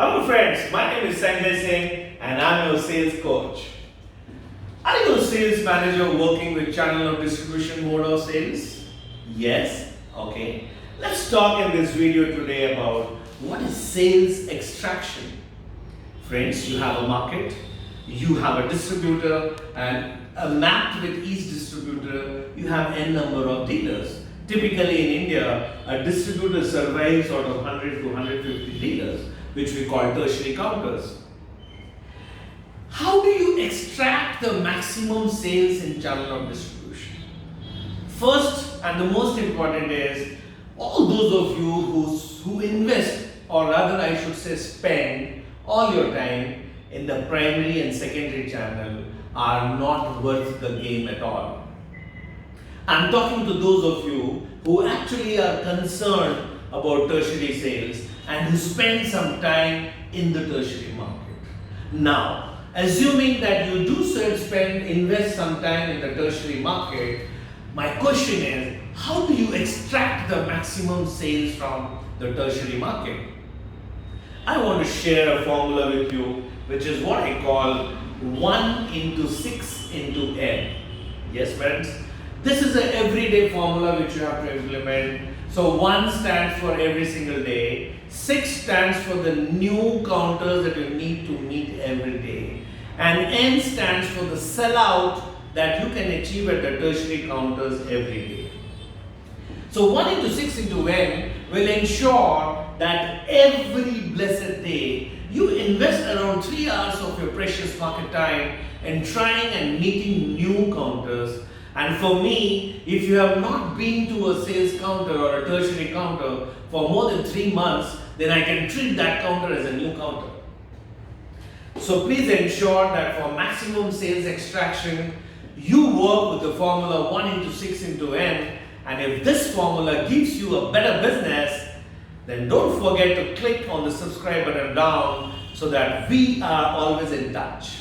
Hello friends, my name is Sanjay Singh and I'm your sales coach. Are you a sales manager working with channel or distribution mode of sales? Yes? Okay. Let's talk in this video today about what is sales extraction. Friends, you have a market, you have a distributor, and mapped with each distributor, you have n number of dealers. Typically in India, a distributor survives out of 100 to 150 dealers, which we call tertiary counters. How do you extract the maximum sales in channel of distribution? First and the most important is all those of you who invest, or rather I should say spend all your time in the primary and secondary channel are not worth the game at all. I'm talking to those of you who actually are concerned about tertiary sales and who spend some time in the tertiary market. Now, assuming that you do invest some time in the tertiary market, my question is, how do you extract the maximum sales from the tertiary market? I want to share a formula with you, which is what I call 1 into 6 into n. Yes, friends? This is an everyday formula which you have to implement. So 1 stands for every single day, 6 stands for the new counters that you need to meet every day, and n stands for the sellout that you can achieve at the tertiary counters every day. So 1 into 6 into n will ensure that every blessed day you invest around 3 hours of your precious market time in trying and meeting new counters. And for me, if you have not been to a sales counter or a tertiary counter for more than 3 months, then I can treat that counter as a new counter. So please ensure that for maximum sales extraction, you work with the formula 1 into 6 into n. And if this formula gives you a better business, then don't forget to click on the subscribe button down so that we are always in touch.